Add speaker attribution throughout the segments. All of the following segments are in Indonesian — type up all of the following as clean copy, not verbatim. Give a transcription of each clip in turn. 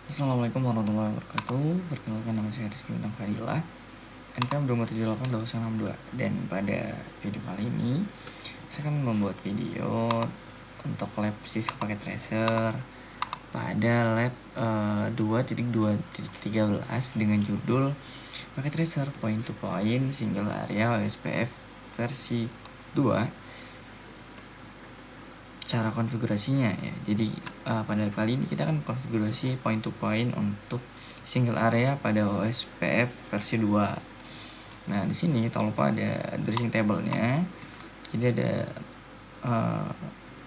Speaker 1: Assalamualaikum warahmatullahi wabarakatuh. Perkenalkan, nama saya Rizky Bintang Fadila, NPM 278-262. Dan pada video kali ini saya akan membuat video untuk lab siswa pakai tracer pada lab 2.2.13 dengan judul pakai tracer point to point single area OSPF versi 2. Cara konfigurasinya ya. Jadi pada kali ini kita akan konfigurasi point to point untuk single area pada OSPF versi 2. Nah, di sini tak lupa ada addressing table-nya. Jadi ada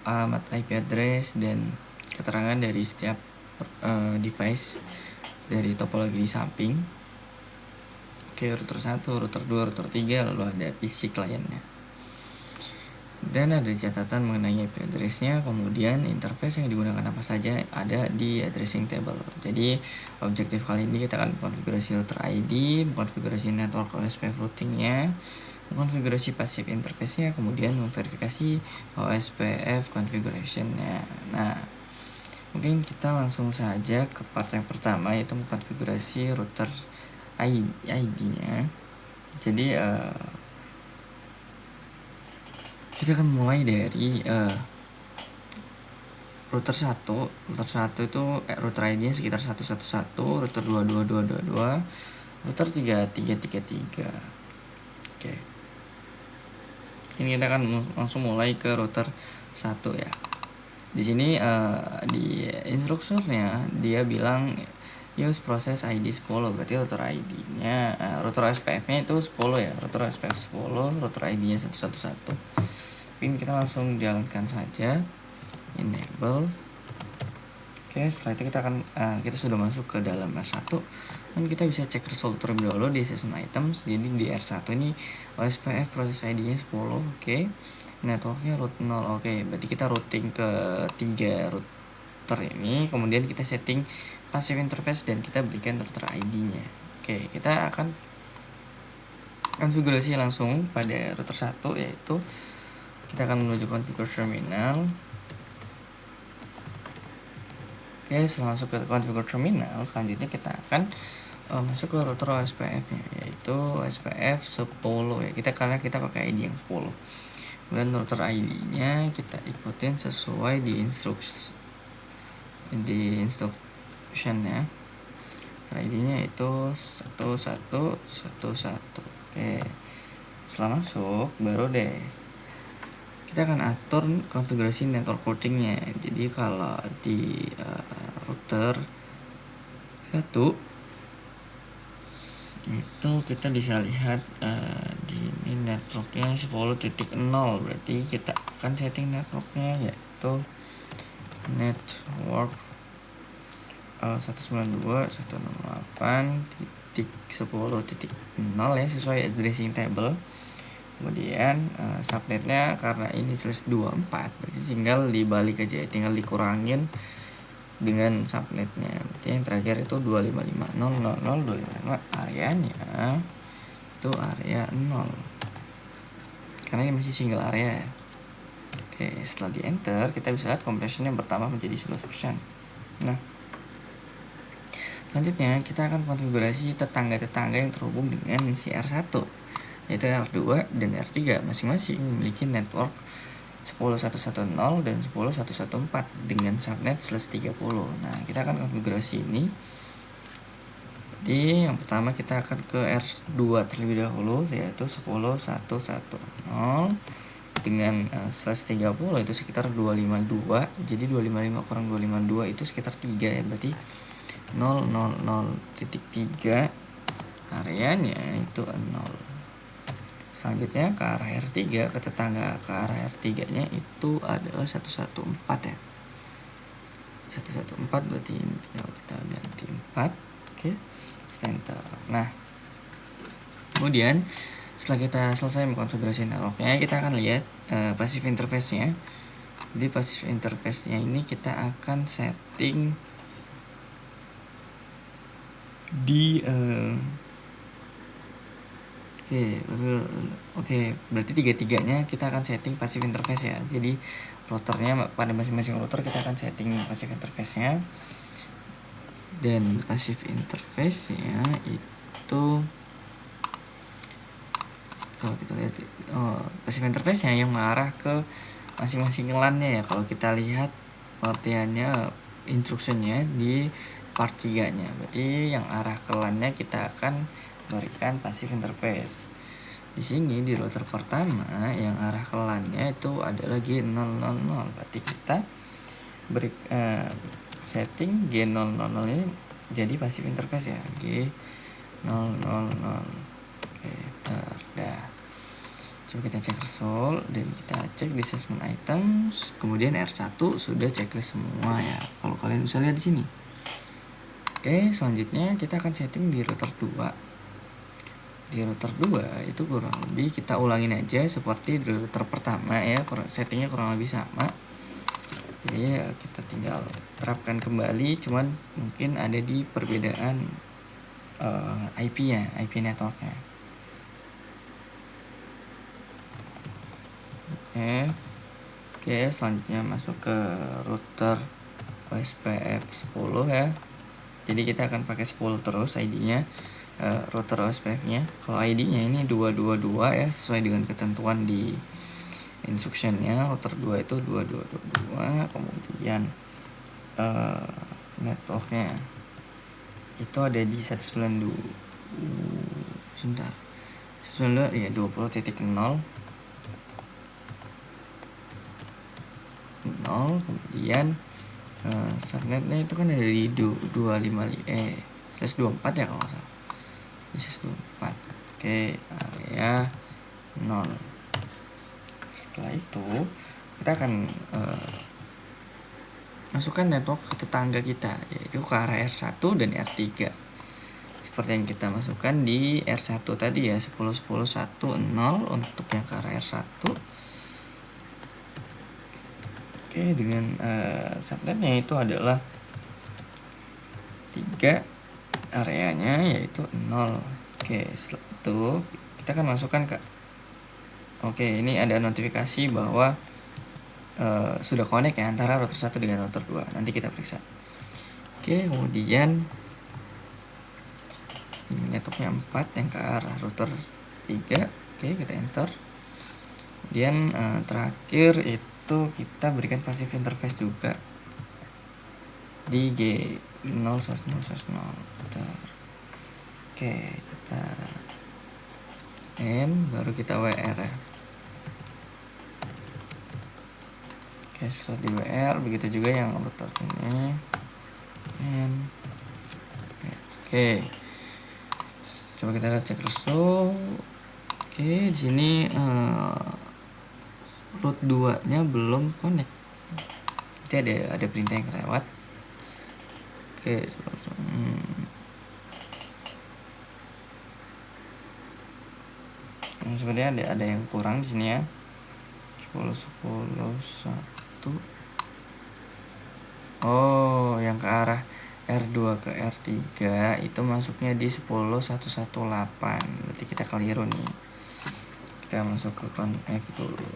Speaker 1: alamat IP address dan keterangan dari setiap device dari topologi di samping. Oke, router 1, router 2, router 3, lalu ada PC kliennya. Dan ada catatan mengenai IP address-nya, kemudian interface yang digunakan apa saja ada di addressing table. Jadi objektif kali ini kita akan konfigurasi router ID, konfigurasi network OSPF routing-nya, konfigurasi passive interface-nya, kemudian memverifikasi OSPF configuration-nya. Nah, mungkin kita langsung saja ke part yang pertama, yaitu konfigurasi router ID-nya. Jadi kita akan mulai dari router 1 itu router ID-nya sekitar 111, router 22222, router 3333. Oke. Ini kita akan langsung mulai ke router 1 ya. Di sini di instrukturnya dia bilang use process ID 10, berarti router ID-nya router SPF-nya itu 10 ya. Router SPF 10, router ID-nya 111. Ini kita langsung jalankan saja, enable. Oke, setelah itu kita akan kita sudah masuk ke dalam R1 dan kita bisa cek result terlebih dahulu di session items. Jadi di R1 ini OSPF proses ID-nya 10. Oke, networknya root 0. Oke, berarti kita routing ke 3 router ini, kemudian kita setting passive interface dan kita berikan router ID-nya. Oke, kita akan konfigurasi langsung pada router 1, yaitu kita akan menuju configure terminal. Oke, setelah masuk ke configure terminal, selanjutnya kita akan masuk ke router OSPF-nya, yaitu OSPF 10 ya. Karena kita pakai ID yang 10. Dan router ID-nya kita ikutin sesuai di instruction-nya. Router ID-nya itu 1111. Oke. Setelah masuk, baru deh kita akan atur konfigurasi network porting-nya. Jadi kalau di router 1 itu kita bisa lihat di ini networknya 10.0, berarti kita akan setting networknya yaitu network 192.168.10.0 ya, sesuai addressing table. Kemudian subnetnya karena ini /24, berarti tinggal dibalik aja, tinggal dikurangin dengan subnetnya. Berarti yang terakhir itu 255.0.0.255, areanya itu area 0 karena ini masih single area. Oke, setelah di enter kita bisa lihat compression yang pertama menjadi 11%. Nah, selanjutnya kita akan konfigurasi tetangga-tetangga yang terhubung dengan si R1, yaitu R2 dan R3, masing-masing memiliki network 10.110 dan 10.114 dengan subnet /30. Nah, kita akan konfigurasi ini. Jadi yang pertama kita akan ke R2 terlebih dahulu, yaitu 10.110 dengan /30 itu sekitar 252. Jadi 255 kurang 252 itu sekitar 3 ya, berarti 000.3, areanya itu 0. Selanjutnya ke arah R3, ke tetangga ke arah R3 nya itu adalah 114 ya. 114 berarti ini tinggal kita ganti 4. Oke, enter. Nah, kemudian setelah kita selesai mengkonfigurasi networknya, kita akan lihat passive interface-nya. Jadi passive interface-nya ini kita akan setting di Oke, berarti tiga-tiganya kita akan setting passive interface ya. Jadi routernya pada masing-masing router kita akan setting passive interface-nya. Dan passive interface nya itu kalau kita lihat passive interface nya yang mengarah ke masing-masing LAN-nya ya. Kalau kita lihat pengertiannya instructionnya di part 3 nya, berarti yang arah ke LAN-nya kita akan berikan passive interface. Di sini di router pertama yang arah ke LAN-nya itu adalah G000, berarti kita beri setting G000 ini jadi passive interface ya, G000. Oke, dah. Coba kita cek result dan kita cek di assessment items, kemudian R1 sudah checklist semua ya. Kalau kalian bisa lihat di sini. Oke, selanjutnya kita akan setting di router 2. Di router 2 itu kurang lebih kita ulangin aja seperti di router pertama ya, settingnya kurang lebih sama. Jadi ya kita tinggal terapkan kembali, cuman mungkin ada di perbedaan IP-nya, IP networknya. Oke, selanjutnya masuk ke router OSPF 10 ya. Jadi kita akan pakai 10 terus ID-nya, router OSPF-nya. Kalau ID-nya ini 222 ya, sesuai dengan ketentuan di instruction-nya. Router 2 itu 2222. Kemudian networknya itu ada di 192 sebentar 192 ya 20.0 kemudian subnetnya itu kan ada di 255 /24 ya kalau nggak salah, 24. Oke, area 0. Setelah itu kita akan masukkan network ke tetangga kita, yaitu ke arah R1 dan R3 seperti yang kita masukkan di R1 tadi ya, 10.10.1.0 untuk yang ke arah R1. Oke, dengan subnetnya itu adalah 3, areanya yaitu 0. Oke, setelah itu kita akan masukkan ke ini ada notifikasi bahwa sudah connect ya antara router 1 dengan router 2. Nanti kita periksa. Oke, kemudian networknya 4 yang ke arah router 3. Oke, kita enter. Kemudian terakhir itu kita berikan passive interface juga di G0/0/0. Oke, kita N, baru kita WR ya. Oke, setelah di WR, begitu juga yang router ini N. Oke, coba kita lihat cek result. Oke, di sini root 2 nya belum connect, jadi ada perintah yang lewat. Oke, sebenarnya ada yang kurang di sini ya. 10.10.1. Oh, yang ke arah R2 ke R3 itu masuknya di 10.1.1.8. Berarti kita keliru nih. Kita masuk ke conf dulu.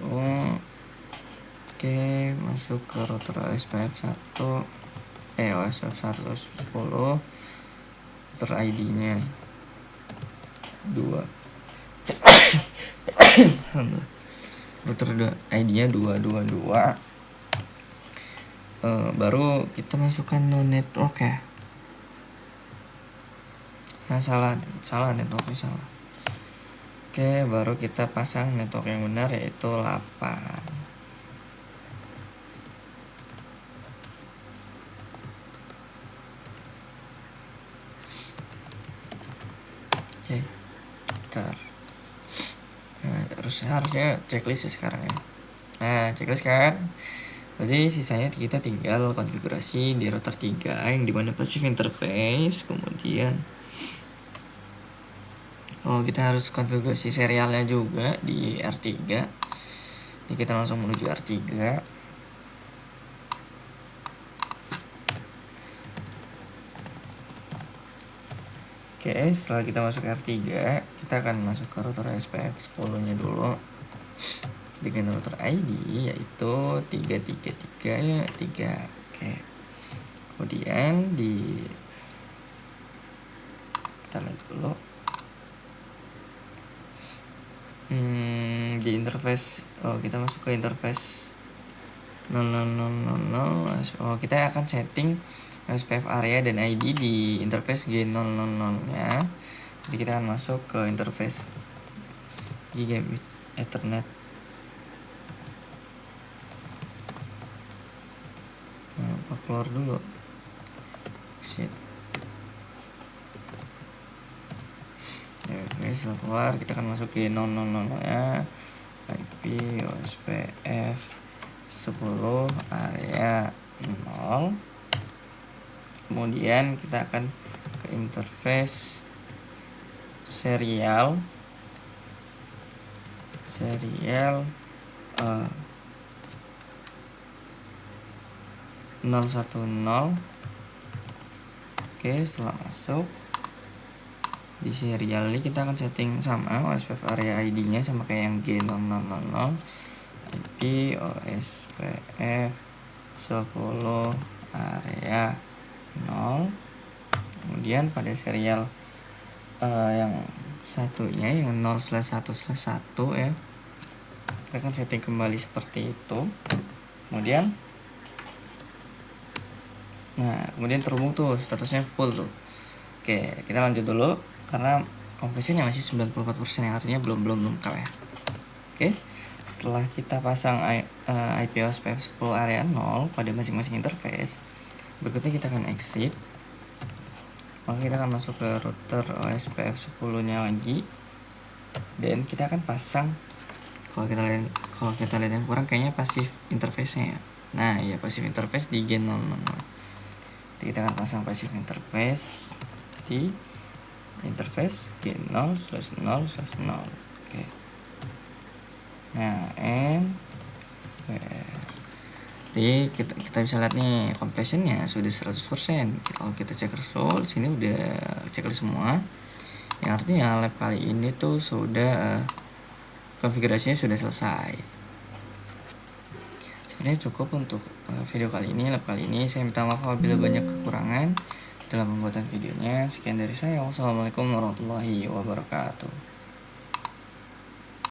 Speaker 1: Oke, masuk ke router OSPF 1. OSPF 1 OSPF 10. Router ID-nya 2. Router ID-nya 222. Baru kita masukkan no network ya. Salah networknya salah. Oke, baru kita pasang network yang benar yaitu 8. Oke, bentar. Harusnya checklist ya sekarang ya. Nah, checklist kan. Jadi sisanya kita tinggal konfigurasi di router 3 yang dimana passive interface, kemudian kita harus konfigurasi serialnya juga di R3. Jadi kita langsung menuju R3. Oke, setelah kita masuk R3, kita akan masuk ke router SPF 10 nya dulu dengan router ID yaitu 333 ya 3. Oke, kemudian di kita lihat dulu. Di interface, kita masuk ke interface 0000. Kita akan setting SPF area dan ID di interface G000 nya. Jadi kita akan masuk ke interface Gigabit Ethernet. Keluar dulu. Exit. Oke, setelah keluar kita akan masuk ke 000 nya, IP OSPF 10 area 0. Kemudian kita akan ke interface serial 010. Oke, setelah masuk di serial ini kita akan setting sama OSPF area ID-nya sama kayak yang G000, IP OSPF 10 area 0. Kemudian pada serial yang satunya yang 0/1/1 ya, kita akan setting kembali seperti itu. Kemudian terhubung tuh, statusnya full tuh. Oke, kita lanjut dulu karena kompresinya masih 94% ya, artinya belum lengkap ya. Oke, setelah kita pasang IP OSPF 10 area 0 pada masing-masing interface, berikutnya kita akan exit. Maka kita akan masuk ke router OSPF 10 nya lagi, dan kita akan pasang, kalau kita lihat yang kurang kayaknya pasif interface nya ya. Nah ya, pasif interface di G000. Jadi kita akan pasang pasif interface di interface G0/0/0. Oke. Nah, jadi kita bisa lihat nih compressionnya sudah 100%. Kalau kita cek result sini udah checklist semua. Yang artinya lab kali ini tuh sudah konfigurasinya sudah selesai. Sebenarnya cukup untuk video kali ini, lab kali ini. Saya minta maaf apabila banyak kekurangan dalam pembuatan videonya. Sekian dari saya. Wassalamualaikum warahmatullahi wabarakatuh.